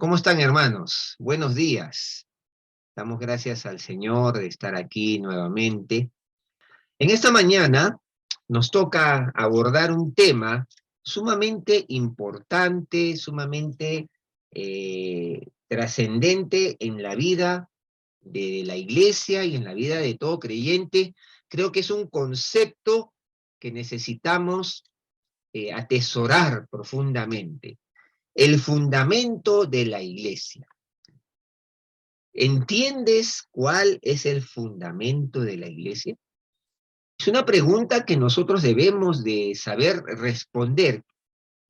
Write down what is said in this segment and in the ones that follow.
¿Cómo están, hermanos? Buenos días. Damos gracias al Señor de estar aquí nuevamente. En esta mañana nos toca abordar un tema sumamente importante, sumamente trascendente en la vida de la iglesia y en la vida de todo creyente. Creo que es un concepto que necesitamos atesorar profundamente. El fundamento de la iglesia. ¿Entiendes cuál es el fundamento de la iglesia? Es una pregunta que nosotros debemos de saber responder.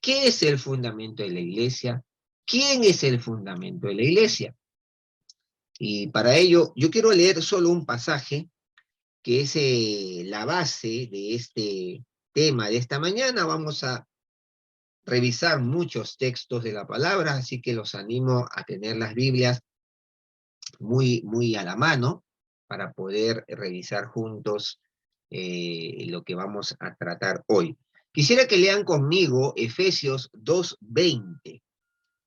¿Qué es el fundamento de la iglesia? ¿Quién es el fundamento de la iglesia? Y para ello, yo quiero leer solo un pasaje que es la base de este tema de esta mañana. Vamos a revisar muchos textos de la palabra, así que los animo a tener las Biblias muy a la mano para poder revisar juntos lo que vamos a tratar hoy. Quisiera que lean conmigo Efesios 2:20.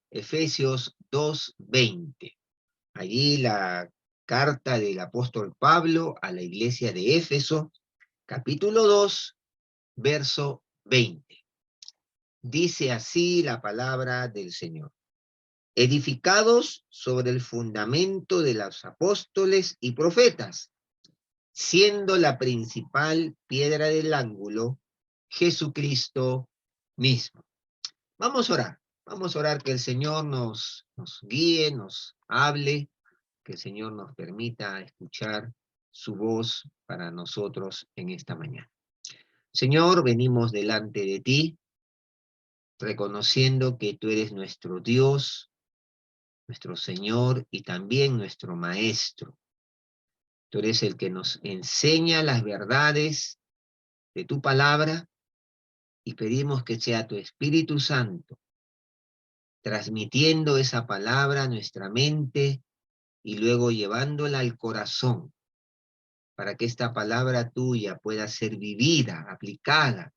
Efesios 2:20. Allí la carta del apóstol Pablo a la iglesia de Éfeso, capítulo 2, verso 20. Dice así la palabra del Señor: edificados sobre el fundamento de los apóstoles y profetas, siendo la principal piedra del ángulo Jesucristo mismo. Vamos a orar que el Señor nos guíe, nos hable, que el Señor nos permita escuchar su voz para nosotros en esta mañana. Señor, venimos delante de ti, reconociendo que tú eres nuestro Dios, nuestro Señor y también nuestro Maestro. Tú eres el que nos enseña las verdades de tu palabra y pedimos que sea tu Espíritu Santo transmitiendo esa palabra a nuestra mente y luego llevándola al corazón para que esta palabra tuya pueda ser vivida, aplicada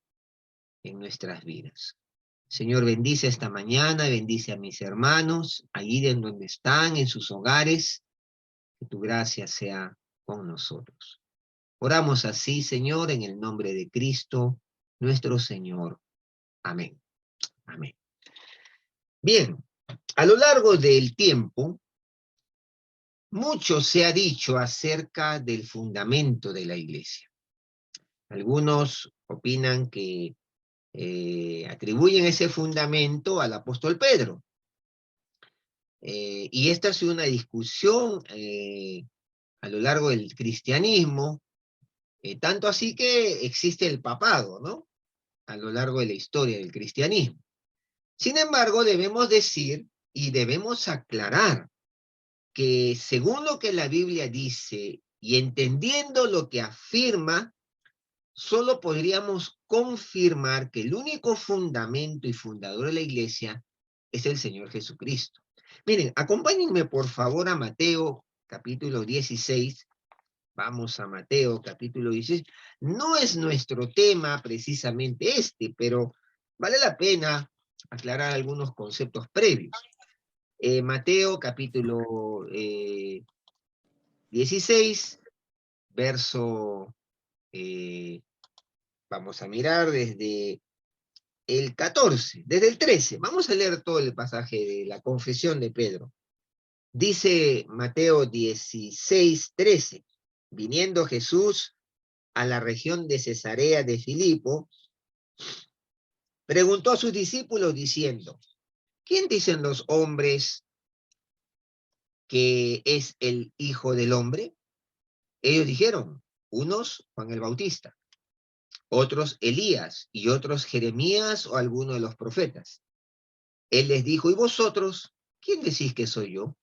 en nuestras vidas. Señor, bendice esta mañana, bendice a mis hermanos, allí en donde están, en sus hogares, que tu gracia sea con nosotros. Oramos así, Señor, en el nombre de Cristo, nuestro Señor. Amén. Amén. Bien, a lo largo del tiempo, mucho se ha dicho acerca del fundamento de la iglesia. Algunos opinan que atribuyen ese fundamento al apóstol Pedro. Y esta ha sido una discusión a lo largo del cristianismo, tanto así que existe el papado, ¿no? A lo largo de la historia del cristianismo. Sin embargo, debemos decir y debemos aclarar que según lo que la Biblia dice y entendiendo lo que afirma, solo podríamos confirmar que el único fundamento y fundador de la iglesia es el Señor Jesucristo. Miren, acompáñenme por favor a Mateo capítulo 16. Vamos a Mateo capítulo 16. No es nuestro tema precisamente este, pero vale la pena aclarar algunos conceptos previos. Mateo capítulo 16, verso, vamos a mirar desde el 14, desde el 13. Vamos a leer todo el pasaje de la confesión de Pedro. Dice Mateo 16:13, viniendo Jesús a la región de Cesarea de Filipo, preguntó a sus discípulos diciendo: ¿quién dicen los hombres que es el Hijo del Hombre? Ellos dijeron, unos Juan el Bautista, otros Elías y otros Jeremías o alguno de los profetas. Él les dijo, ¿y vosotros quién decís que soy yo?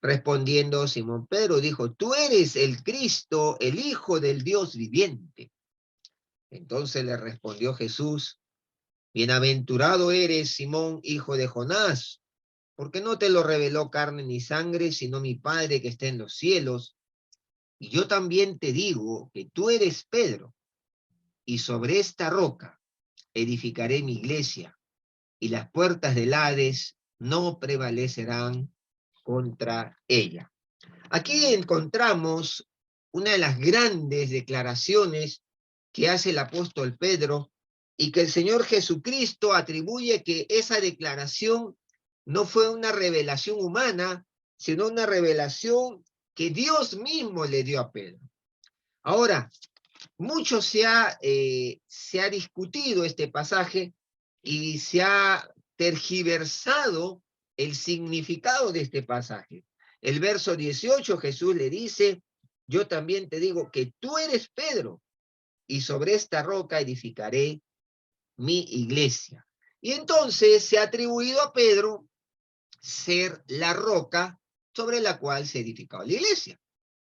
Respondiendo Simón Pedro dijo, tú eres el Cristo, el Hijo del Dios viviente. Entonces le respondió Jesús, bienaventurado eres, Simón, hijo de Jonás, porque no te lo reveló carne ni sangre, sino mi Padre que está en los cielos. Y yo también te digo que tú eres Pedro, y sobre esta roca edificaré mi iglesia, y las puertas del Hades no prevalecerán contra ella. Aquí encontramos una de las grandes declaraciones que hace el apóstol Pedro y que el Señor Jesucristo atribuye que esa declaración no fue una revelación humana, sino una revelación que Dios mismo le dio a Pedro. Ahora, mucho se ha discutido este pasaje y se ha tergiversado el significado de este pasaje. El verso 18, Jesús le dice, yo también te digo que tú eres Pedro, y sobre esta roca edificaré mi iglesia. Y entonces se ha atribuido a Pedro ser la roca sobre la cual se edificaba la iglesia.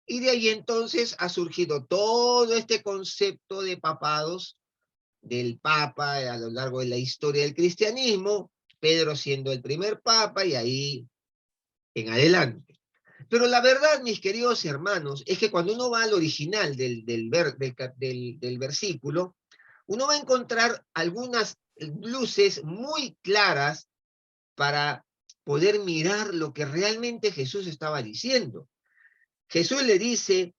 Y de ahí entonces ha surgido todo este concepto de papados, del papa a lo largo de la historia del cristianismo, Pedro siendo el primer papa y ahí en adelante. Pero la verdad, mis queridos hermanos, es que cuando uno va al original del versículo, uno va a encontrar algunas luces muy claras para poder mirar lo que realmente Jesús estaba diciendo. Jesús le dice,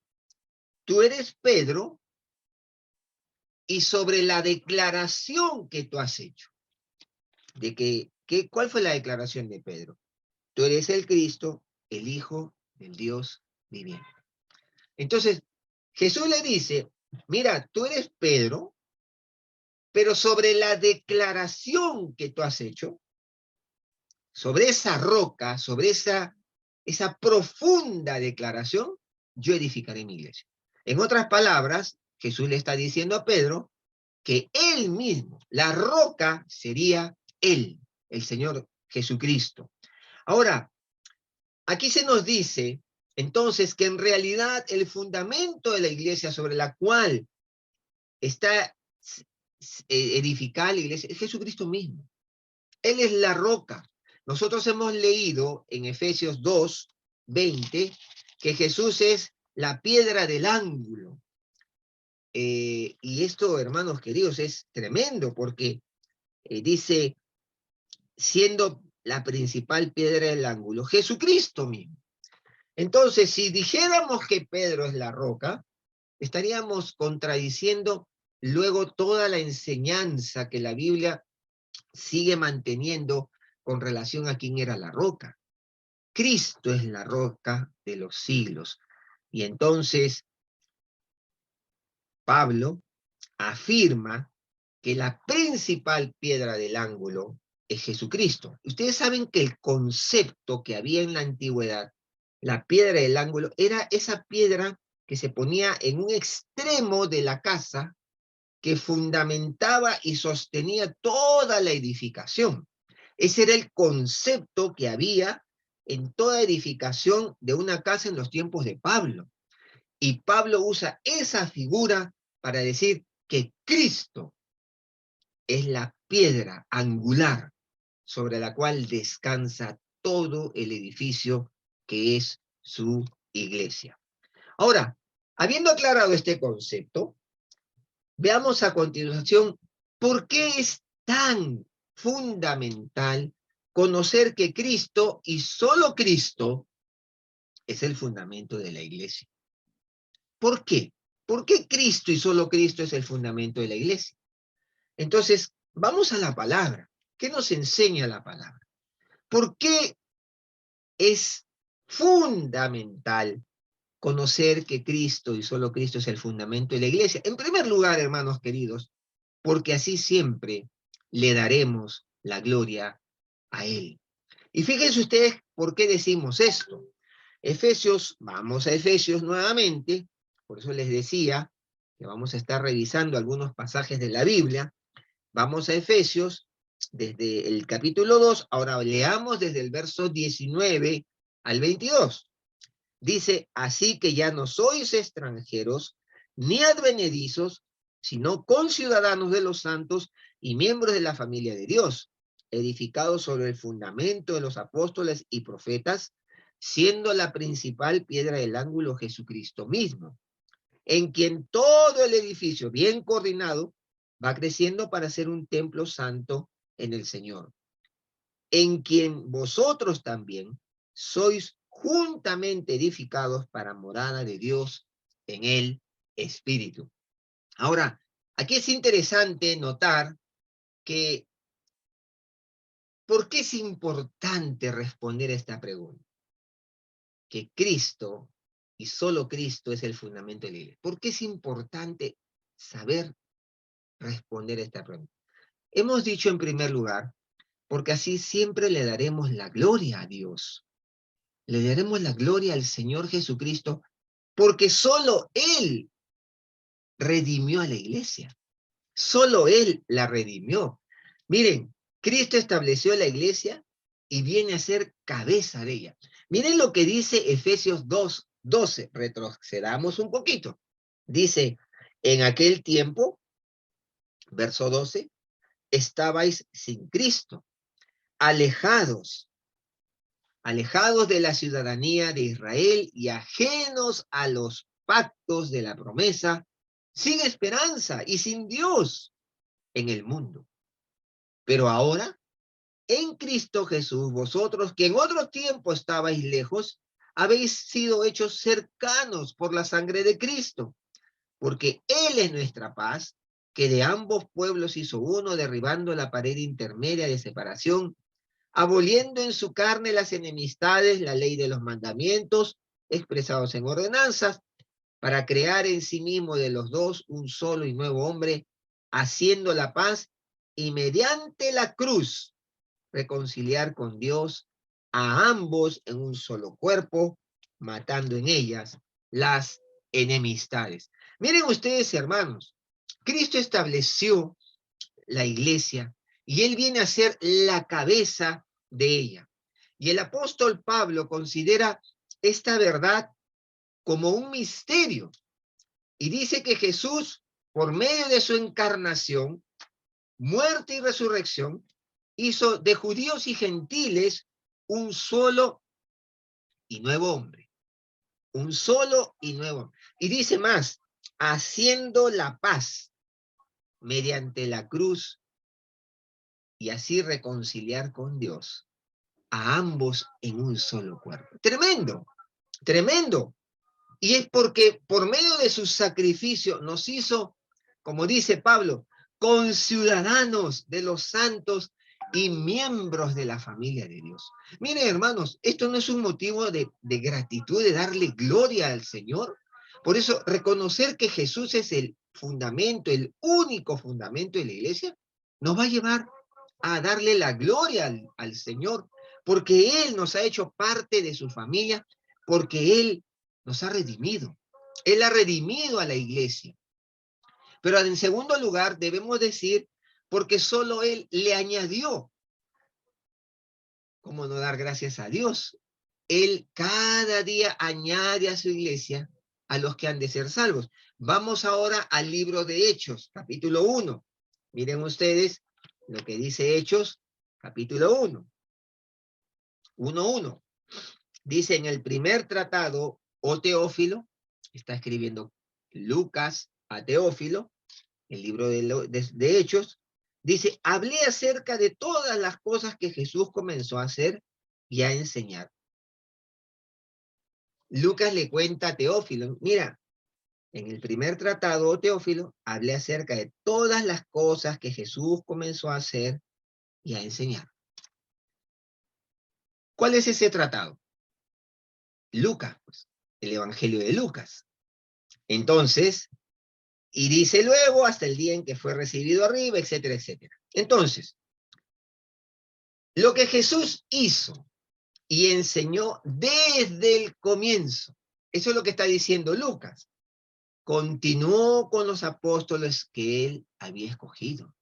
tú eres Pedro, y sobre la declaración que tú has hecho, de ¿cuál fue la declaración de Pedro? Tú eres el Cristo, el Hijo del Dios viviente. Entonces, Jesús le dice, mira, tú eres Pedro, pero sobre la declaración que tú has hecho, sobre esa roca, sobre esa profunda declaración, yo edificaré mi iglesia. En otras palabras, Jesús le está diciendo a Pedro que él mismo, la roca, sería él, el Señor Jesucristo. Ahora, aquí se nos dice, entonces, que en realidad el fundamento de la iglesia sobre la cual está edificada la iglesia es Jesucristo mismo. Él es la roca. Nosotros hemos leído en Efesios 2:20 que Jesús es la piedra del ángulo. Y esto, hermanos queridos, es tremendo porque dice, siendo la principal piedra del ángulo, Jesucristo mismo. Entonces, si dijéramos que Pedro es la roca, estaríamos contradiciendo luego toda la enseñanza que la Biblia sigue manteniendo con relación a quién era la roca. Cristo es la roca de los siglos. Y entonces Pablo afirma que la principal piedra del ángulo es Jesucristo. Ustedes saben que el concepto que había en la antigüedad, la piedra del ángulo, era esa piedra que se ponía en un extremo de la casa que fundamentaba y sostenía toda la edificación. Ese era el concepto que había en toda edificación de una casa en los tiempos de Pablo. Y Pablo usa esa figura para decir que Cristo es la piedra angular sobre la cual descansa todo el edificio que es su iglesia. Ahora, habiendo aclarado este concepto, veamos a continuación por qué es tan fundamental conocer que Cristo y solo Cristo es el fundamento de la iglesia. ¿Por qué? ¿Por qué Cristo y solo Cristo es el fundamento de la iglesia? Entonces, vamos a la palabra. ¿Qué nos enseña la palabra? ¿Por qué es fundamental conocer que Cristo y solo Cristo es el fundamento de la iglesia? En primer lugar, hermanos queridos, porque así siempre le daremos la gloria a Él. Y fíjense ustedes por qué decimos esto. Vamos a Efesios nuevamente, por eso les decía que vamos a estar revisando algunos pasajes de la Biblia. Vamos a Efesios desde el capítulo 2, ahora leamos desde el verso 19 al 22. Dice, así que ya no sois extranjeros ni advenedizos, sino conciudadanos de los santos y miembros de la familia de Dios, edificados sobre el fundamento de los apóstoles y profetas, siendo la principal piedra del ángulo Jesucristo mismo, en quien todo el edificio bien coordinado va creciendo para ser un templo santo en el Señor. en quien vosotros también sois juntamente edificados para morada de Dios en el Espíritu. Ahora, aquí es interesante notar que, ¿por qué es importante responder esta pregunta? Que Cristo, y solo Cristo, es el fundamento de la iglesia. ¿Por qué es importante saber responder esta pregunta? Hemos dicho en primer lugar, porque así siempre le daremos la gloria a Dios. Le daremos la gloria al Señor Jesucristo, porque solo Él redimió a la iglesia. Solo Él la redimió. Miren, Cristo estableció la iglesia y viene a ser cabeza de ella. Miren lo que dice Efesios 2:12. Retrocedamos un poquito. Dice, en aquel tiempo, verso 12, estabais sin Cristo, alejados, alejados de la ciudadanía de Israel y ajenos a los pactos de la promesa, sin esperanza y sin Dios en el mundo. Pero ahora, en Cristo Jesús, vosotros que en otro tiempo estabais lejos, habéis sido hechos cercanos por la sangre de Cristo, porque Él es nuestra paz, que de ambos pueblos hizo uno, derribando la pared intermedia de separación, aboliendo en su carne las enemistades, la ley de los mandamientos, expresados en ordenanzas, para crear en sí mismo de los dos un solo y nuevo hombre, haciendo la paz, y mediante la cruz reconciliar con Dios a ambos en un solo cuerpo, matando en ellas las enemistades. Miren ustedes, hermanos, Cristo estableció la iglesia y Él viene a ser la cabeza de ella. Y el apóstol Pablo considera esta verdad como un misterio y dice que Jesús, por medio de su encarnación, muerte y resurrección, hizo de judíos y gentiles un solo y nuevo hombre. Un solo y nuevo hombre. Y dice más, haciendo la paz mediante la cruz y así reconciliar con Dios a ambos en un solo cuerpo. Tremendo, tremendo. Y es porque por medio de su sacrificio nos hizo, como dice Pablo, conciudadanos de los santos y miembros de la familia de Dios. Miren, hermanos, esto no es un motivo de gratitud, de darle gloria al Señor. Por eso, reconocer que Jesús es el fundamento, el único fundamento de la iglesia, nos va a llevar a darle la gloria al Señor, porque Él nos ha hecho parte de su familia, porque Él nos ha redimido. Él ha redimido a la iglesia. Pero en segundo lugar, debemos decir, porque solo Él le añadió. ¿Cómo no dar gracias a Dios? Él cada día añade a su iglesia a los que han de ser salvos. Vamos ahora al libro de Hechos, capítulo 1. Miren ustedes lo que dice Hechos, capítulo 1. 1:1. Dice en el primer tratado, oh Teófilo, está escribiendo Lucas a Teófilo, el libro de Hechos, dice, hablé acerca de todas las cosas que Jesús comenzó a hacer y a enseñar. Lucas le cuenta a Teófilo, mira, en el primer tratado, oh Teófilo, hablé acerca de todas las cosas que Jesús comenzó a hacer y a enseñar. ¿Cuál es ese tratado? Lucas, pues, el Evangelio de Lucas. Entonces, y dice luego hasta el día en que fue recibido arriba, etcétera, etcétera. Entonces, lo que Jesús hizo y enseñó desde el comienzo, eso es lo que está diciendo Lucas, continuó con los apóstoles que él había escogido.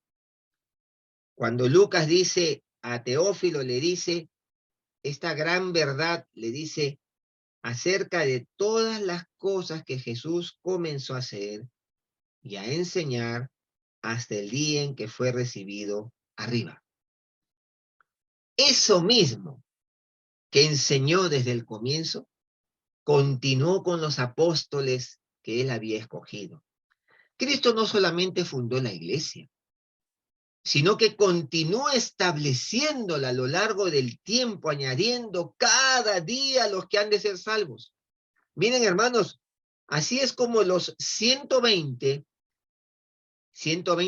Cuando Lucas dice a Teófilo, le dice esta gran verdad, le dice acerca de todas las cosas que Jesús comenzó a hacer y a enseñar hasta el día en que fue recibido arriba. Eso mismo que enseñó desde el comienzo, continuó con los apóstoles que él había escogido. Cristo no solamente fundó la iglesia, sino que continúa estableciéndola a lo largo del tiempo, añadiendo cada día los que han de ser salvos. Miren, hermanos, así es como los 120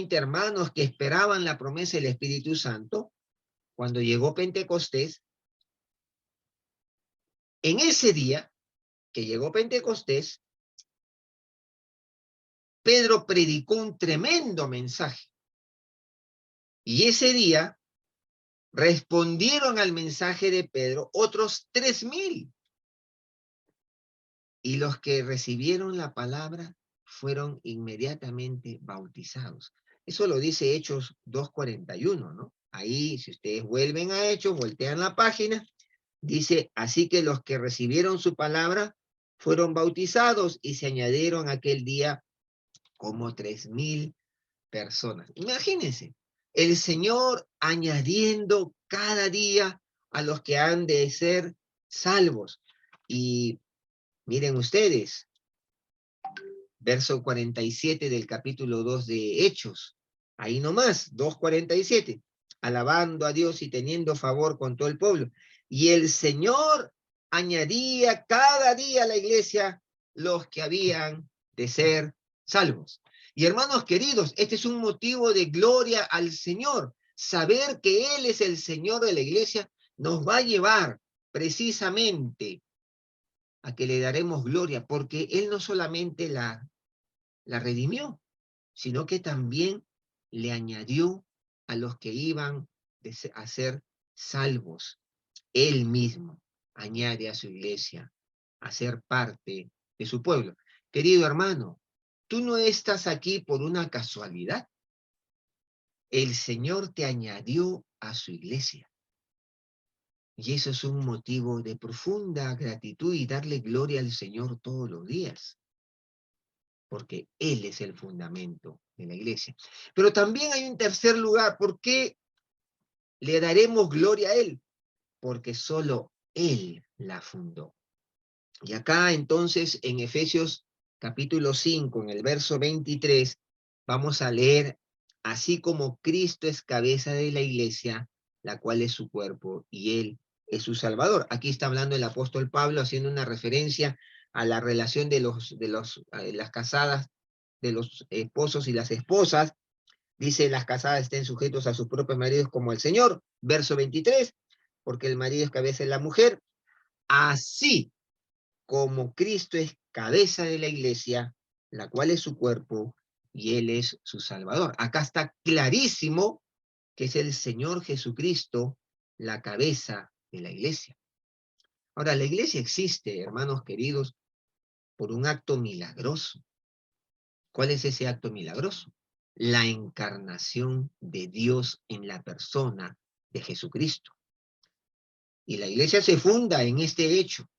hermanos que esperaban la promesa del Espíritu Santo, cuando llegó Pentecostés, en ese día que llegó Pentecostés, Pedro predicó un tremendo mensaje. Y ese día respondieron al mensaje de Pedro otros 3,000. Y los que recibieron la palabra fueron inmediatamente bautizados. Eso lo dice Hechos 2:41, ¿no? Ahí, si ustedes vuelven a Hechos, voltean la página, dice, así que los que recibieron su palabra fueron bautizados y se añadieron aquel día como 3,000 personas. Imagínense, el Señor añadiendo cada día a los que han de ser salvos. Y miren ustedes, verso 47 del capítulo 2 de Hechos, ahí nomás, 2:47, alabando a Dios y teniendo favor con todo el pueblo. Y el Señor añadía cada día a la iglesia los que habían de ser salvos. Y hermanos queridos, este es un motivo de gloria al Señor. Saber que Él es el Señor de la iglesia nos va a llevar precisamente a que le daremos gloria, porque Él no solamente la redimió, sino que también le añadió a los que iban a ser salvos. Él mismo añade a su iglesia a ser parte de su pueblo. Querido hermano, tú no estás aquí por una casualidad. El Señor te añadió a su iglesia. Y eso es un motivo de profunda gratitud y darle gloria al Señor todos los días, porque Él es el fundamento de la iglesia. Pero también hay un tercer lugar. ¿Por qué le daremos gloria a Él? Porque solo Él la fundó. Y acá entonces en Efesios capítulo 5, en el verso 23, vamos a leer, así como Cristo es cabeza de la iglesia, la cual es su cuerpo, y Él es su Salvador. Aquí está hablando el apóstol Pablo, haciendo una referencia a la relación de las casadas, de los esposos y las esposas. Dice, las casadas estén sujetos a sus propios maridos como el Señor. Verso 23, porque el marido es cabeza de la mujer. Así como Cristo es cabeza de la iglesia, la cual es su cuerpo, y Él es su Salvador. Acá está clarísimo que es el Señor Jesucristo la cabeza de la iglesia. Ahora, la iglesia existe, hermanos queridos, por un acto milagroso. ¿Cuál es ese acto milagroso? La encarnación de Dios en la persona de Jesucristo. Y la iglesia se funda en este hecho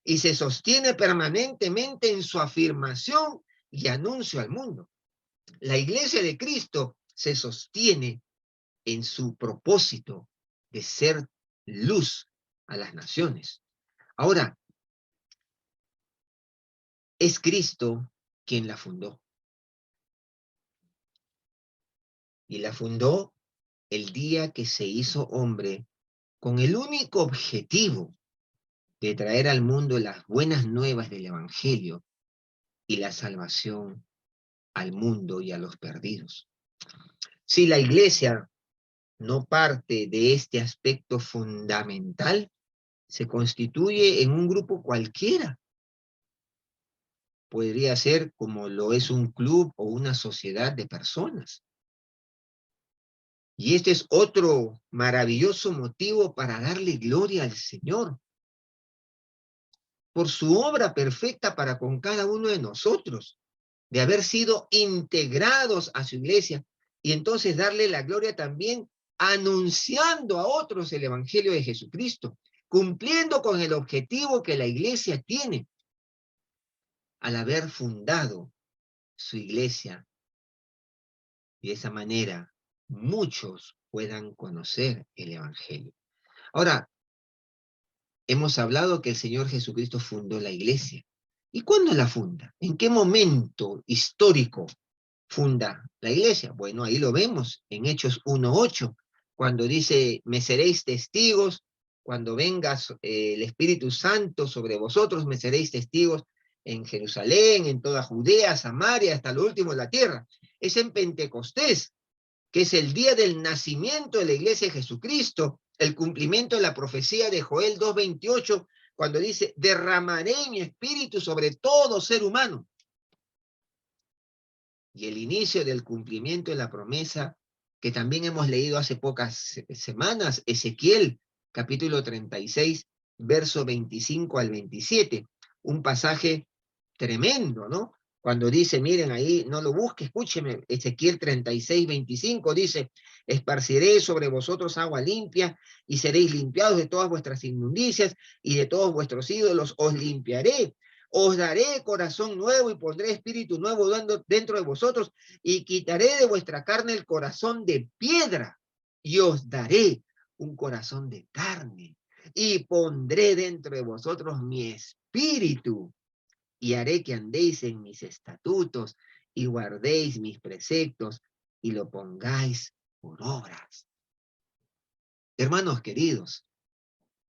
y se sostiene permanentemente en su afirmación y anuncio al mundo. La iglesia de Cristo se sostiene en su propósito de ser luz a las naciones. Ahora, es Cristo quien la fundó. Y la fundó el día que se hizo hombre con el único objetivo de traer al mundo las buenas nuevas del Evangelio y la salvación al mundo y a los perdidos. Si la iglesia no parte de este aspecto fundamental, se constituye en un grupo cualquiera. Podría ser como lo es un club o una sociedad de personas. Y este es otro maravilloso motivo para darle gloria al Señor por su obra perfecta para con cada uno de nosotros, de haber sido integrados a su iglesia, y entonces darle la gloria también anunciando a otros el Evangelio de Jesucristo, cumpliendo con el objetivo que la iglesia tiene al haber fundado su iglesia, y de esa manera muchos puedan conocer el Evangelio. Ahora, hemos hablado que el Señor Jesucristo fundó la iglesia. ¿Y cuándo la funda? ¿En qué momento histórico funda la iglesia? Bueno, ahí lo vemos en Hechos 1:8, cuando dice, me seréis testigos, cuando venga el Espíritu Santo sobre vosotros, me seréis testigos en Jerusalén, en toda Judea, Samaria, hasta lo último de la tierra. Es en Pentecostés, que es el día del nacimiento de la iglesia de Jesucristo, el cumplimiento de la profecía de Joel 2:28, cuando dice, derramaré mi espíritu sobre todo ser humano. Y el inicio del cumplimiento de la promesa, que también hemos leído hace pocas semanas, Ezequiel, capítulo 36, verso 25 al 27, un pasaje tremendo, ¿no? Cuando dice, miren ahí, no lo busque, escúcheme, Ezequiel 36, 25 dice, esparciré sobre vosotros agua limpia y seréis limpiados de todas vuestras inmundicias y de todos vuestros ídolos, os limpiaré. Os daré corazón nuevo y pondré espíritu nuevo dentro de vosotros y quitaré de vuestra carne el corazón de piedra y os daré un corazón de carne y pondré dentro de vosotros mi espíritu y haré que andéis en mis estatutos y guardéis mis preceptos y lo pongáis por obras. Hermanos queridos,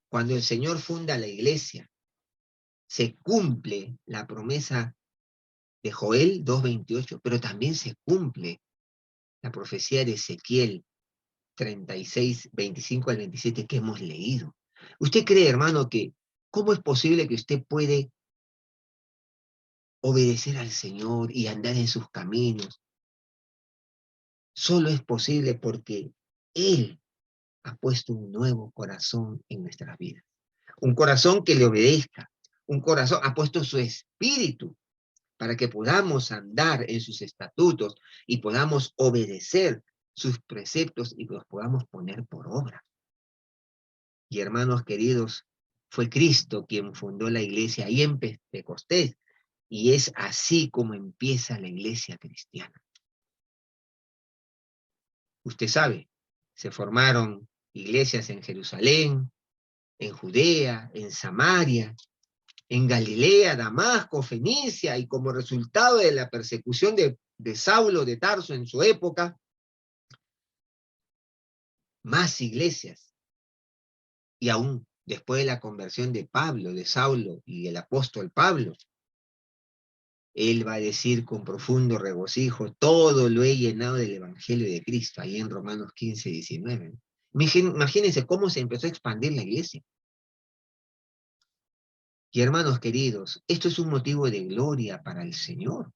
cuando el Señor funda la iglesia, se cumple la promesa de Joel 2:28, pero también se cumple la profecía de Ezequiel 36, 25 al 27 que hemos leído. ¿Usted cree, hermano, que cómo es posible que usted puede obedecer al Señor y andar en sus caminos? Solo es posible porque Él ha puesto un nuevo corazón en nuestras vidas. Un corazón que le obedezca. Un corazón, ha puesto su espíritu para que podamos andar en sus estatutos y podamos obedecer sus preceptos y los podamos poner por obra. Y hermanos queridos, fue Cristo quien fundó la iglesia ahí en Pentecostés, y es así como empieza la iglesia cristiana. Usted sabe, se formaron iglesias en Jerusalén, en Judea, en Samaria, en Galilea, Damasco, Fenicia, y como resultado de la persecución de Saulo de Tarso en su época, más iglesias. Y aún después de la conversión de Pablo, de Saulo y el apóstol Pablo, él va a decir con profundo regocijo, todo lo he llenado del Evangelio de Cristo, ahí en Romanos 15, 19. Imagínense cómo se empezó a expandir la iglesia. Y hermanos queridos, esto es un motivo de gloria para el Señor,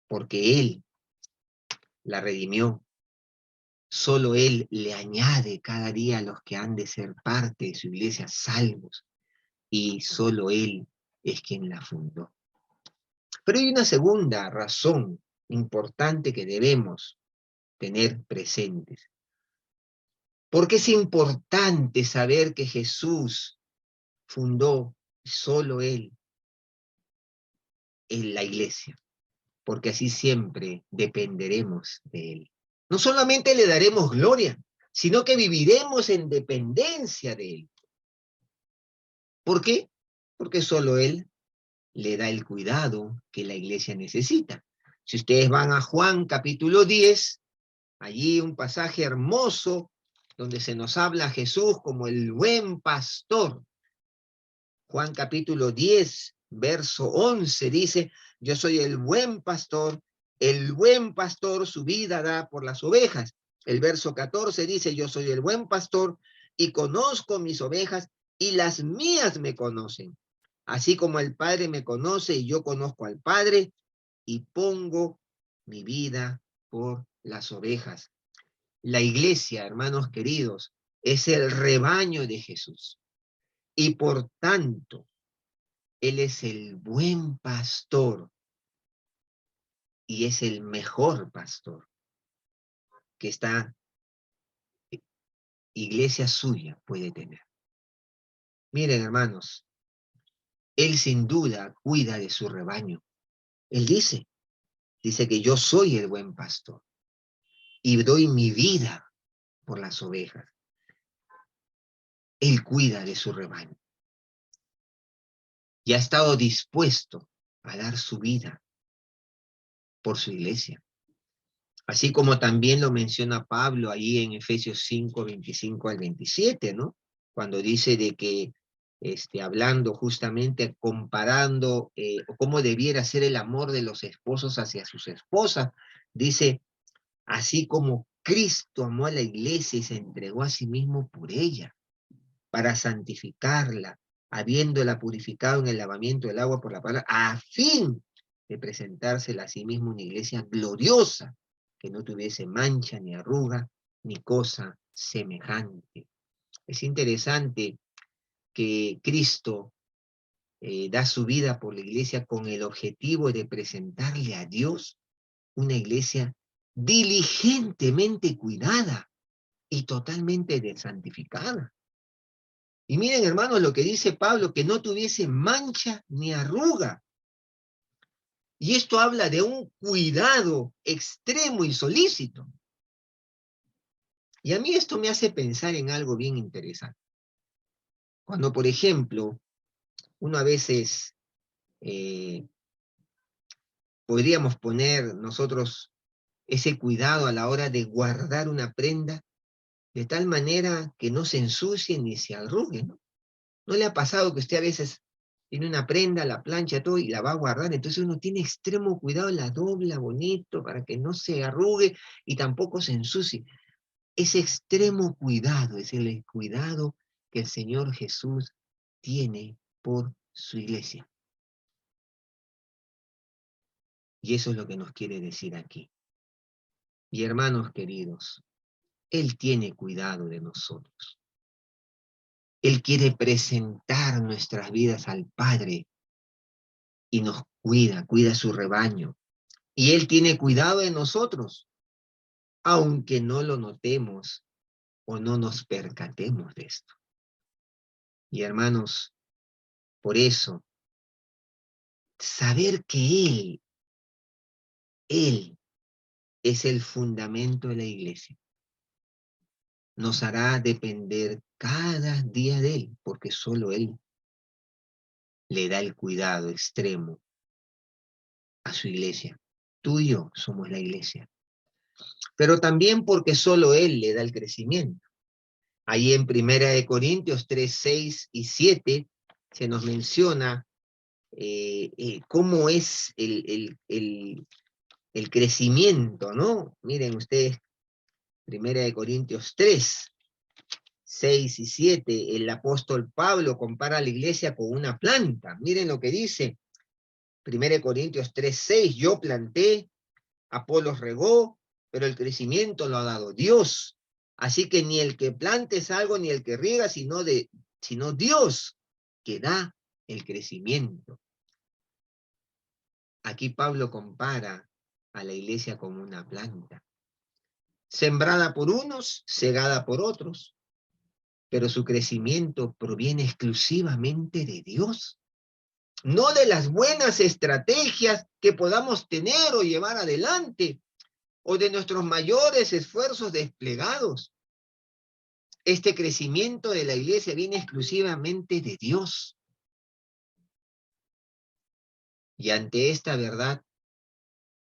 porque Él la redimió. Solo Él le añade cada día a los que han de ser parte de su iglesia salvos, y solo Él es quien la fundó. Pero hay una segunda razón importante que debemos tener presentes. Porque es importante saber que Jesús fundó solo Él en la iglesia, porque así siempre dependeremos de Él. No solamente le daremos gloria, sino que viviremos en dependencia de Él. ¿Por qué? Porque solo Él le da el cuidado que la iglesia necesita. Si ustedes van a Juan capítulo 10, allí un pasaje hermoso donde se nos habla a Jesús como el buen pastor. Juan capítulo 10, verso 11 dice, yo soy el buen pastor su vida da por las ovejas. El verso 14 dice, yo soy el buen pastor y conozco mis ovejas y las mías me conocen. Así como el Padre me conoce y yo conozco al Padre y pongo mi vida por las ovejas. La iglesia, hermanos queridos, es el rebaño de Jesús. Y por tanto, Él es el buen pastor y es el mejor pastor que esta iglesia suya puede tener. Miren, hermanos, Él sin duda cuida de su rebaño. Él dice que yo soy el buen pastor y doy mi vida por las ovejas. Él cuida de su rebaño y ha estado dispuesto a dar su vida por su iglesia. Así como también lo menciona Pablo ahí en Efesios 5, 25 al 27, ¿no? Cuando dice de que, hablando justamente, comparando cómo debiera ser el amor de los esposos hacia sus esposas, dice, así como Cristo amó a la iglesia y se entregó a sí mismo por ella, para santificarla, habiéndola purificado en el lavamiento del agua por la palabra, a fin de presentársela a sí mismo una iglesia gloriosa, que no tuviese mancha, ni arruga, ni cosa semejante. Es interesante que Cristo da su vida por la iglesia con el objetivo de presentarle a Dios una iglesia diligentemente cuidada y totalmente santificada. Y miren, hermanos, lo que dice Pablo, que no tuviese mancha ni arruga. Y esto habla de un cuidado extremo y solícito. Y a mí esto me hace pensar en algo bien interesante. Cuando, por ejemplo, uno a veces podríamos poner nosotros ese cuidado a la hora de guardar una prenda, de tal manera que no se ensucie ni se arrugue, ¿no? ¿No le ha pasado que usted a veces tiene una prenda, la plancha, todo, y la va a guardar? Entonces uno tiene extremo cuidado, la dobla bonito para que no se arrugue y tampoco se ensucie. Ese extremo cuidado es el cuidado que el Señor Jesús tiene por su iglesia. Y eso es lo que nos quiere decir aquí. Y hermanos queridos, Él tiene cuidado de nosotros. Él quiere presentar nuestras vidas al Padre y nos cuida su rebaño. Y Él tiene cuidado de nosotros, aunque no lo notemos o no nos percatemos de esto. Y hermanos, por eso, saber que Él es el fundamento de la iglesia, nos hará depender cada día de Él, porque solo Él le da el cuidado extremo a su iglesia. Tú y yo somos la iglesia. Pero también porque solo Él le da el crecimiento. Ahí en 1 Corintios 3, 6 y 7 se nos menciona cómo es el crecimiento, ¿no? Miren ustedes, 1 Corintios 3, 6 y 7, el apóstol Pablo compara a la iglesia con una planta. Miren lo que dice 1 Corintios 3, 6, yo planté, Apolos regó, pero el crecimiento lo ha dado Dios. Así que ni el que plante es algo, ni el que riega, sino Dios, que da el crecimiento. Aquí Pablo compara a la iglesia como una planta, sembrada por unos, segada por otros, pero su crecimiento proviene exclusivamente de Dios, no de las buenas estrategias que podamos tener o llevar adelante, o de nuestros mayores esfuerzos desplegados. Este crecimiento de la iglesia viene exclusivamente de Dios. Y ante esta verdad,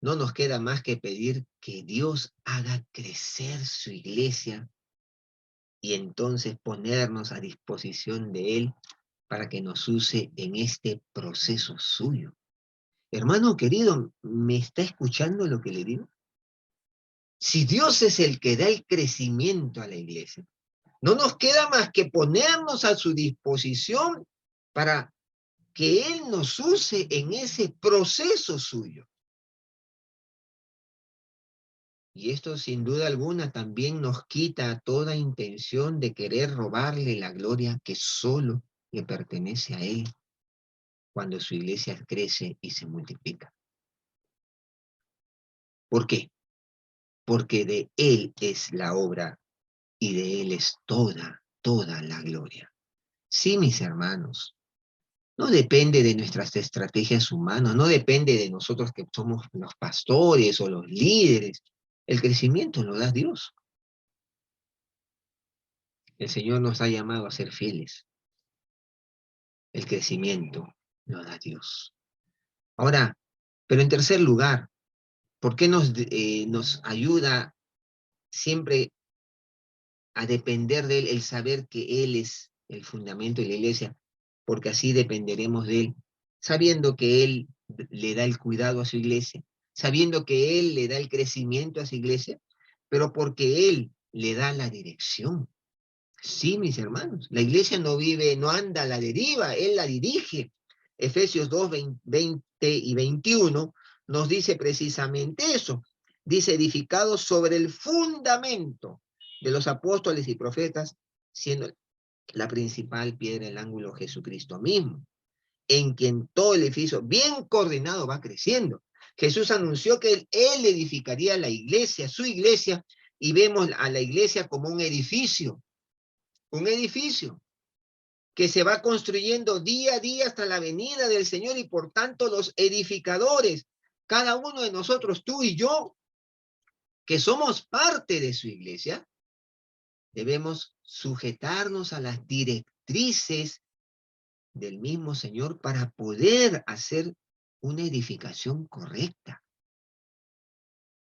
no nos queda más que pedir que Dios haga crecer su iglesia y entonces ponernos a disposición de Él para que nos use en este proceso suyo. Hermano querido, ¿me está escuchando lo que le digo? Si Dios es el que da el crecimiento a la iglesia, no nos queda más que ponernos a su disposición para que Él nos use en ese proceso suyo. Y esto sin duda alguna también nos quita toda intención de querer robarle la gloria que solo le pertenece a Él cuando su iglesia crece y se multiplica. ¿Por qué? Porque de Él es la obra y de Él es toda la gloria. Sí, mis hermanos, no depende de nuestras estrategias humanas, no depende de nosotros que somos los pastores o los líderes. El crecimiento lo da Dios. El Señor nos ha llamado a ser fieles. El crecimiento lo da Dios. Ahora, pero en tercer lugar, ¿Por qué nos ayuda siempre a depender de Él, el saber que Él es el fundamento de la iglesia? Porque así dependeremos de Él, sabiendo que Él le da el cuidado a su iglesia, sabiendo que Él le da el crecimiento a su iglesia, pero porque Él le da la dirección. Sí, mis hermanos, la iglesia no vive, no anda a la deriva, Él la dirige. Efesios 2, 20 y 21 nos dice precisamente eso. Dice, edificados sobre el fundamento de los apóstoles y profetas, siendo la principal piedra del ángulo Jesucristo mismo, en quien todo el edificio bien coordinado va creciendo. Jesús anunció que él edificaría la iglesia, su iglesia, y vemos a la iglesia como un edificio que se va construyendo día a día hasta la venida del Señor, y por tanto los edificadores, cada uno de nosotros, tú y yo, que somos parte de su iglesia, debemos sujetarnos a las directrices del mismo Señor para poder hacer una edificación correcta,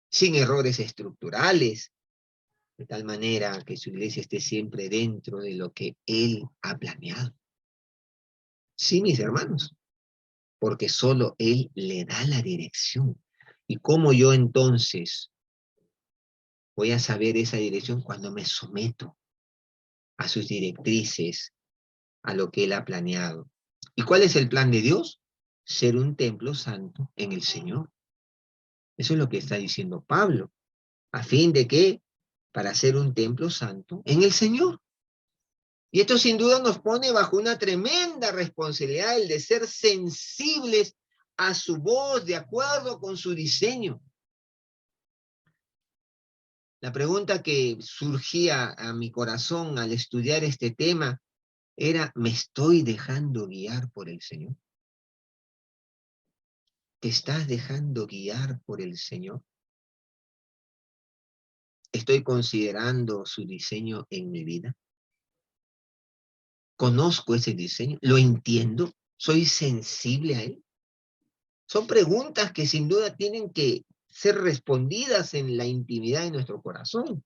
sin errores estructurales, de tal manera que su iglesia esté siempre dentro de lo que Él ha planeado. Sí, mis hermanos, porque solo Él le da la dirección. ¿Y cómo yo entonces voy a saber esa dirección? Cuando me someto a sus directrices, a lo que Él ha planeado. ¿Y cuál es el plan de Dios? Ser un templo santo en el Señor. Eso es lo que está diciendo Pablo. ¿A fin de qué? Para ser un templo santo en el Señor. Y esto sin duda nos pone bajo una tremenda responsabilidad, el de ser sensibles a su voz, de acuerdo con su diseño. La pregunta que surgía a mi corazón al estudiar este tema era, ¿me estoy dejando guiar por el Señor? ¿Te estás dejando guiar por el Señor? ¿Estoy considerando su diseño en mi vida? ¿Conozco ese diseño? ¿Lo entiendo? ¿Soy sensible a él? Son preguntas que sin duda tienen que ser respondidas en la intimidad de nuestro corazón.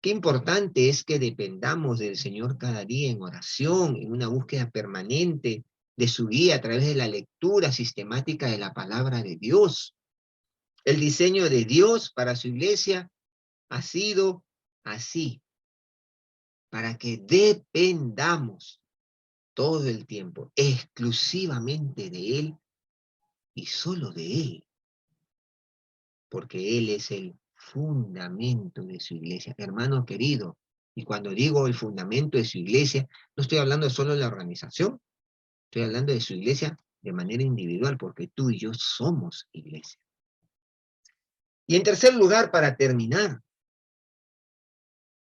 Qué importante es que dependamos del Señor cada día en oración, en una búsqueda permanente de su guía a través de la lectura sistemática de la palabra de Dios. El diseño de Dios para su iglesia ha sido así, para que dependamos todo el tiempo exclusivamente de Él y solo de Él, porque Él es el fundamento de su iglesia. Hermano querido, y cuando digo el fundamento de su iglesia, no estoy hablando solo de la organización, estoy hablando de su iglesia de manera individual, porque tú y yo somos iglesia. Y en tercer lugar, para terminar,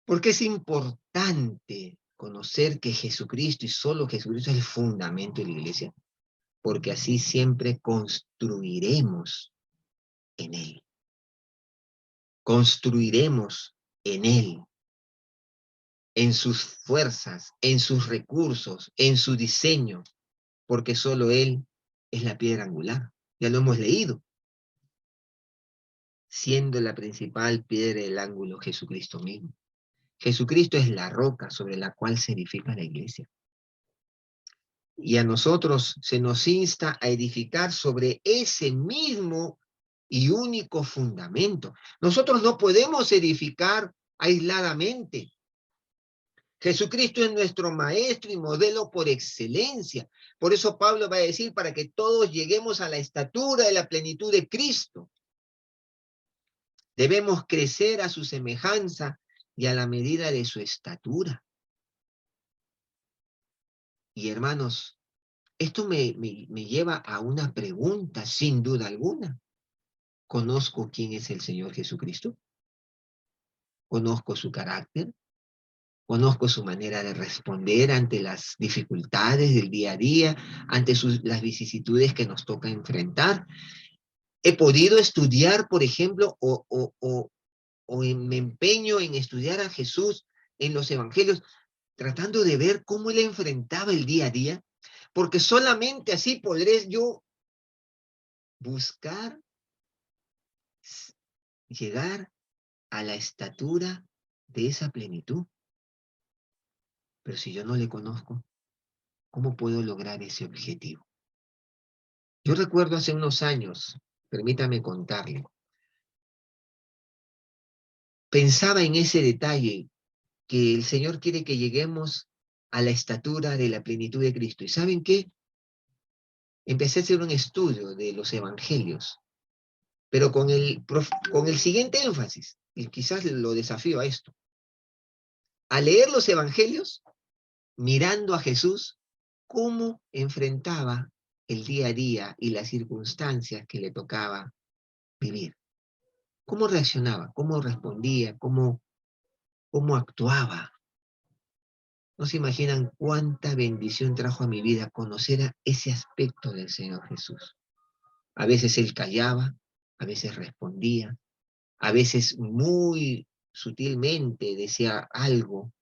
porque es importante conocer que Jesucristo y solo Jesucristo es el fundamento de la iglesia, porque así siempre construiremos en Él. Construiremos en Él, en sus fuerzas, en sus recursos, en su diseño, porque solo Él es la piedra angular. Ya lo hemos leído, siendo la principal piedra del ángulo Jesucristo mismo. Jesucristo es la roca sobre la cual se edifica la iglesia. Y a nosotros se nos insta a edificar sobre ese mismo y único fundamento. Nosotros no podemos edificar aisladamente. Jesucristo es nuestro maestro y modelo por excelencia. Por eso Pablo va a decir, para que todos lleguemos a la estatura de la plenitud de Cristo. Debemos crecer a su semejanza y a la medida de su estatura. Y hermanos, esto me lleva a una pregunta, sin duda alguna. ¿Conozco quién es el Señor Jesucristo? ¿Conozco su carácter? ¿Conozco su manera de responder ante las dificultades del día a día, ante las vicisitudes que nos toca enfrentar? He podido estudiar, por ejemplo, me empeño en estudiar a Jesús en los evangelios, tratando de ver cómo él enfrentaba el día a día, porque solamente así podré yo buscar s- llegar a la estatura de esa plenitud. Pero si yo no le conozco, ¿cómo puedo lograr ese objetivo? Yo recuerdo hace unos años, permítame contarle, pensaba en ese detalle que el Señor quiere que lleguemos a la estatura de la plenitud de Cristo. ¿Y saben qué? Empecé a hacer un estudio de los evangelios, pero con el siguiente énfasis, y quizás lo desafío a esto. Al leer los evangelios, mirando a Jesús, cómo enfrentaba el día a día y las circunstancias que le tocaba vivir. Cómo reaccionaba, cómo respondía, cómo actuaba. No se imaginan cuánta bendición trajo a mi vida conocer a ese aspecto del Señor Jesús. A veces Él callaba, a veces respondía, a veces muy sutilmente decía algo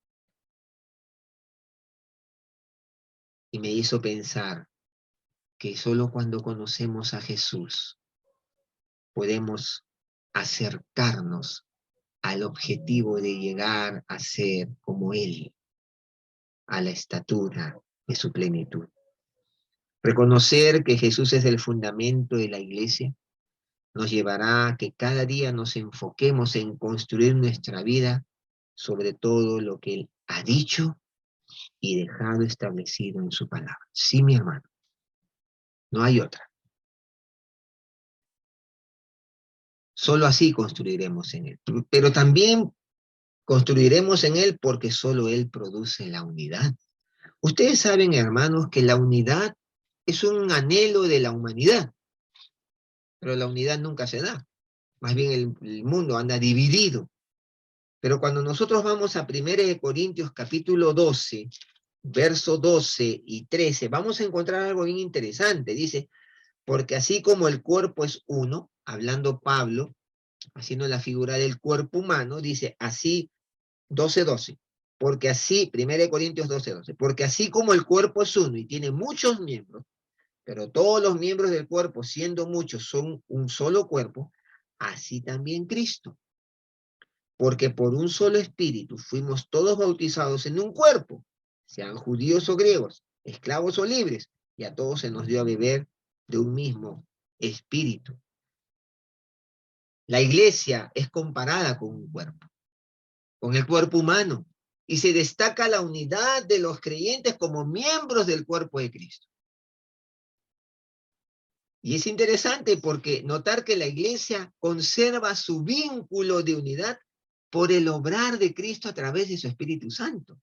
y me hizo pensar que solo cuando conocemos a Jesús podemos acercarnos al objetivo de llegar a ser como Él, a la estatura de su plenitud. Reconocer que Jesús es el fundamento de la iglesia nos llevará a que cada día nos enfoquemos en construir nuestra vida sobre todo lo que Él ha dicho y dejado establecido en su palabra. Sí, mi hermano, no hay otra. Solo así construiremos en Él. Pero también construiremos en Él porque solo Él produce la unidad. Ustedes saben, hermanos, que la unidad es un anhelo de la humanidad, pero la unidad nunca se da. Más bien el mundo anda dividido. Pero cuando nosotros vamos a 1 Corintios capítulo 12, verso 12 y 13, vamos a encontrar algo bien interesante. Dice, porque así como el cuerpo es uno, hablando Pablo, haciendo la figura del cuerpo humano, dice así, 12:12, porque así, 1 Corintios 12:12, porque así como el cuerpo es uno y tiene muchos miembros, pero todos los miembros del cuerpo, siendo muchos, son un solo cuerpo, así también Cristo. Porque por un solo espíritu fuimos todos bautizados en un cuerpo, sean judíos o griegos, esclavos o libres, y a todos se nos dio a beber de un mismo espíritu. La iglesia es comparada con un cuerpo, con el cuerpo humano, y se destaca la unidad de los creyentes como miembros del cuerpo de Cristo. Y es interesante porque notar que la iglesia conserva su vínculo de unidad por el obrar de Cristo a través de su Espíritu Santo,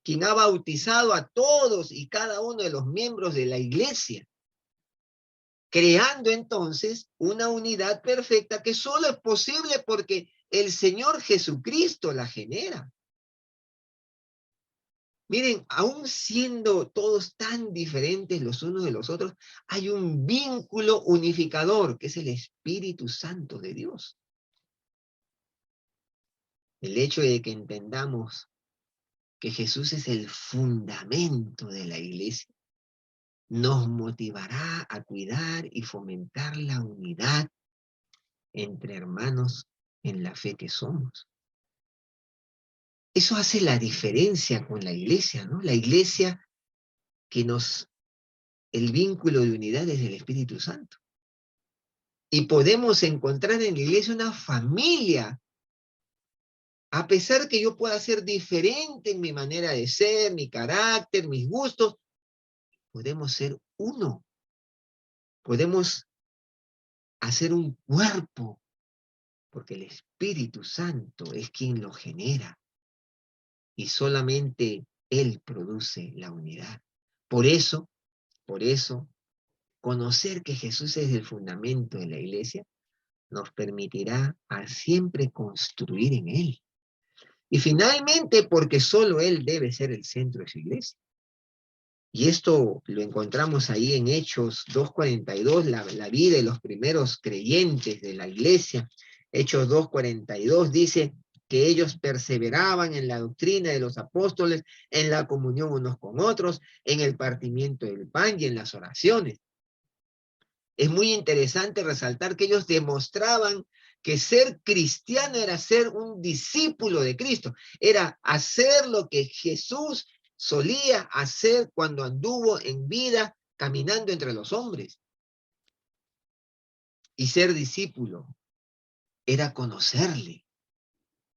quien ha bautizado a todos y cada uno de los miembros de la iglesia, creando entonces una unidad perfecta que solo es posible porque el Señor Jesucristo la genera. Miren, aún siendo todos tan diferentes los unos de los otros, hay un vínculo unificador, que es el Espíritu Santo de Dios. El hecho de que entendamos que Jesús es el fundamento de la iglesia nos motivará a cuidar y fomentar la unidad entre hermanos en la fe que somos. Eso hace la diferencia con la iglesia, ¿no? La iglesia que el vínculo de unidad es del Espíritu Santo. Y podemos encontrar en la iglesia una familia, a pesar que yo pueda ser diferente en mi manera de ser, mi carácter, mis gustos, podemos ser uno. Podemos hacer un cuerpo, porque el Espíritu Santo es quien lo genera. Y solamente Él produce la unidad. Por eso, conocer que Jesús es el fundamento de la iglesia nos permitirá a siempre construir en Él. Y finalmente, porque solo Él debe ser el centro de su iglesia. Y esto lo encontramos ahí en Hechos 2:42, la vida de los primeros creyentes de la iglesia. Hechos 2:42 dice que ellos perseveraban en la doctrina de los apóstoles, en la comunión unos con otros, en el partimiento del pan y en las oraciones. Es muy interesante resaltar que ellos demostraban que ser cristiano era ser un discípulo de Cristo, era hacer lo que Jesús solía hacer cuando anduvo en vida caminando entre los hombres. Y ser discípulo era conocerle,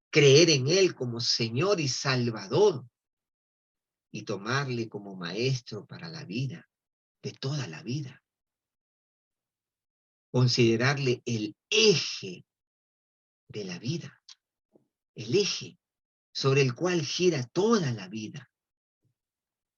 creer en él como Señor y Salvador y tomarle como maestro para la vida, de toda la vida. Considerarle el eje de la vida, el eje sobre el cual gira toda la vida.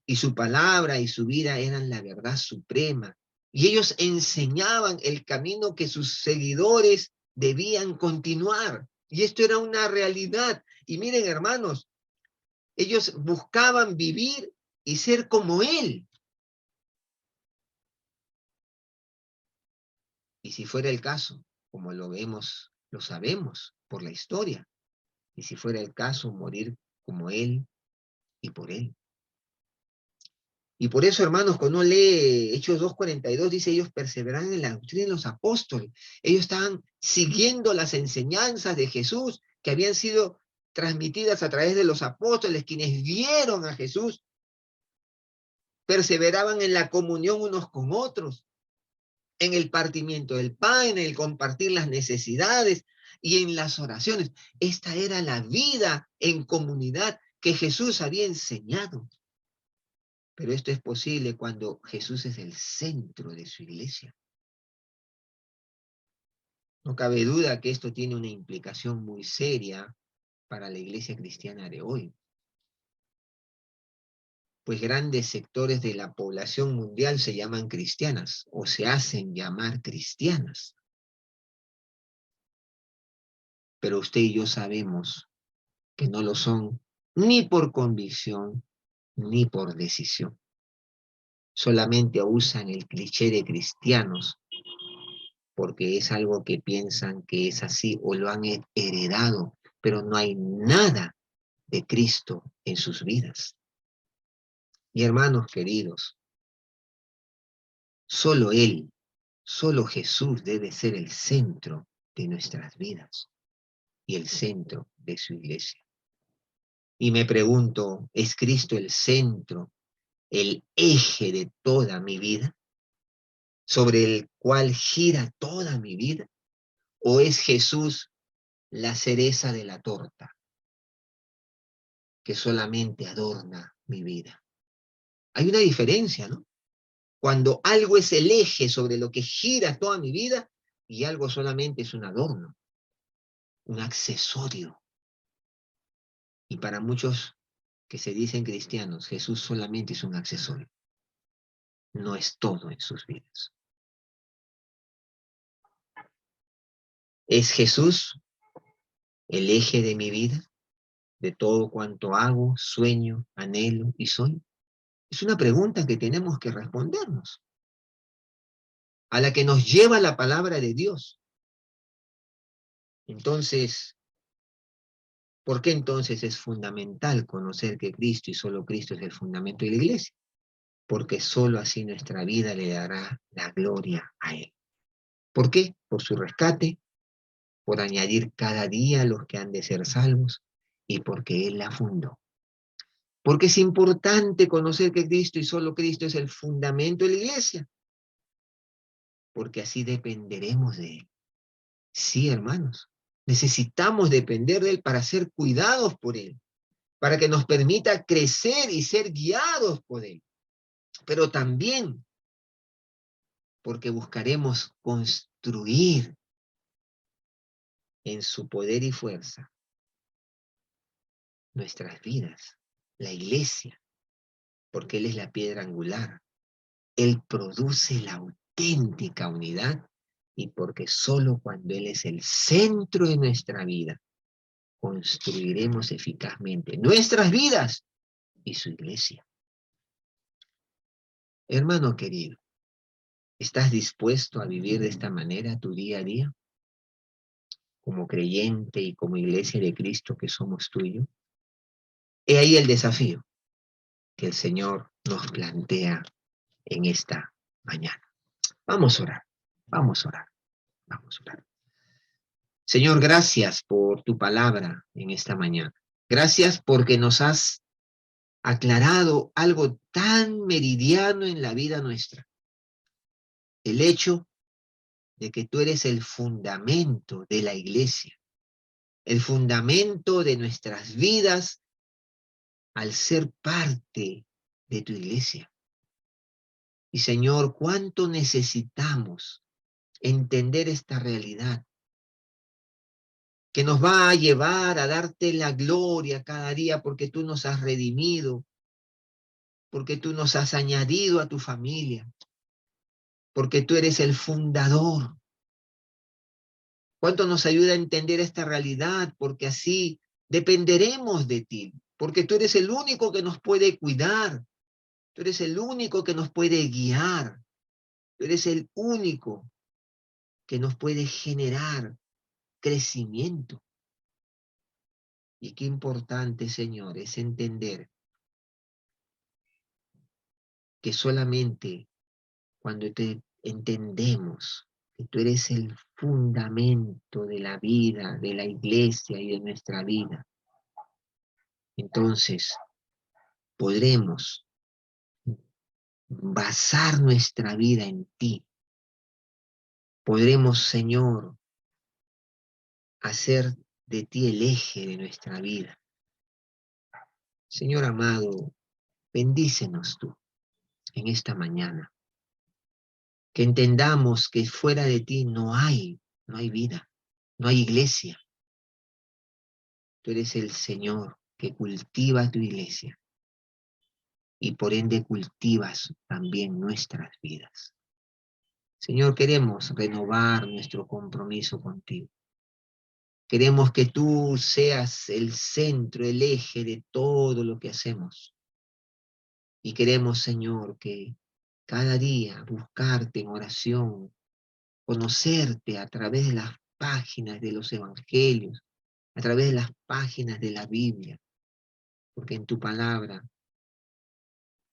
Y su palabra y su vida eran la verdad suprema. Y ellos enseñaban el camino que sus seguidores debían continuar. Y esto era una realidad. Y miren, hermanos, ellos buscaban vivir y ser como Él. Y si fuera el caso, como lo vemos, lo sabemos por la historia, y si fuera el caso, morir como Él y por Él. Y por eso, hermanos, cuando uno lee Hechos 2:42, dice, ellos perseveraban en la doctrina de los apóstoles. Ellos estaban siguiendo las enseñanzas de Jesús que habían sido transmitidas a través de los apóstoles, quienes vieron a Jesús. Perseveraban en la comunión unos con otros, en el partimiento del pan, en el compartir las necesidades y en las oraciones. Esta era la vida en comunidad que Jesús había enseñado. Pero esto es posible cuando Jesús es el centro de su iglesia. No cabe duda que esto tiene una implicación muy seria para la iglesia cristiana de hoy. Pues grandes sectores de la población mundial se llaman cristianas o se hacen llamar cristianas. Pero usted y yo sabemos que no lo son ni por convicción ni por decisión. Solamente usan el cliché de cristianos porque es algo que piensan que es así o lo han heredado, pero no hay nada de Cristo en sus vidas. Y hermanos queridos, solo Él, solo Jesús debe ser el centro de nuestras vidas y el centro de su iglesia. Y me pregunto, ¿es Cristo el centro, el eje de toda mi vida, sobre el cual gira toda mi vida? ¿O es Jesús la cereza de la torta que solamente adorna mi vida? Hay una diferencia, ¿no? Cuando algo es el eje sobre lo que gira toda mi vida y algo solamente es un adorno, un accesorio. Y para muchos que se dicen cristianos, Jesús solamente es un accesorio. No es todo en sus vidas. ¿Es Jesús el eje de mi vida? ¿De todo cuanto hago, sueño, anhelo y soy? Es una pregunta que tenemos que respondernos, a la que nos lleva la palabra de Dios. Entonces, ¿por qué entonces es fundamental conocer que Cristo y solo Cristo es el fundamento de la iglesia? Porque solo así nuestra vida le dará la gloria a Él. ¿Por qué? Por su rescate, por añadir cada día a los que han de ser salvos y porque Él la fundó. Porque es importante conocer que Cristo y solo Cristo es el fundamento de la iglesia. Porque así dependeremos de Él. Sí, hermanos, necesitamos depender de Él para ser cuidados por Él, para que nos permita crecer y ser guiados por Él. Pero también porque buscaremos construir en su poder y fuerza nuestras vidas, la iglesia, porque Él es la piedra angular. Él produce la auténtica unidad y porque solo cuando Él es el centro de nuestra vida, construiremos eficazmente nuestras vidas y su iglesia. Hermano querido, ¿estás dispuesto a vivir de esta manera tu día a día? Como creyente y como iglesia de Cristo que somos tuyo. He ahí el desafío que el Señor nos plantea en esta mañana. Vamos a orar, vamos a orar, vamos a orar. Señor, gracias por tu palabra en esta mañana. Gracias porque nos has aclarado algo tan meridiano en la vida nuestra. El hecho de que tú eres el fundamento de la iglesia, el fundamento de nuestras vidas al ser parte de tu iglesia. Y Señor, cuánto necesitamos entender esta realidad que nos va a llevar a darte la gloria cada día porque tú nos has redimido, porque tú nos has añadido a tu familia, porque tú eres el fundador. Cuánto nos ayuda a entender esta realidad, porque así dependeremos de ti, porque tú eres el único que nos puede cuidar, tú eres el único que nos puede guiar, tú eres el único que nos puede generar crecimiento. Y qué importante, Señor, es entender que solamente cuando te entendemos que tú eres el fundamento de la vida, de la iglesia y de nuestra vida, entonces podremos basar nuestra vida en ti. Podremos, Señor, hacer de ti el eje de nuestra vida. Señor amado, bendícenos tú en esta mañana. Que entendamos que fuera de ti no hay vida, no hay iglesia. Tú eres el Señor que cultiva tu iglesia y por ende cultivas también nuestras vidas. Señor, queremos renovar nuestro compromiso contigo. Queremos que tú seas el centro, el eje de todo lo que hacemos. Y queremos, Señor, que cada día buscarte en oración, conocerte a través de las páginas de los evangelios, a través de las páginas de la Biblia, porque en tu palabra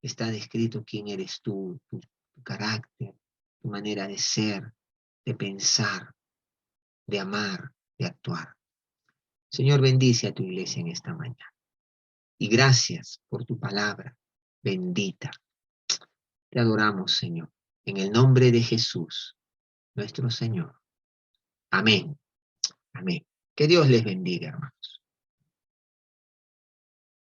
está descrito quién eres tú, tu carácter, tu manera de ser, de pensar, de amar, de actuar. Señor, bendice a tu iglesia en esta mañana. Y gracias por tu palabra bendita. Te adoramos, Señor, en el nombre de Jesús, nuestro Señor. Amén. Amén. Que Dios les bendiga, hermanos.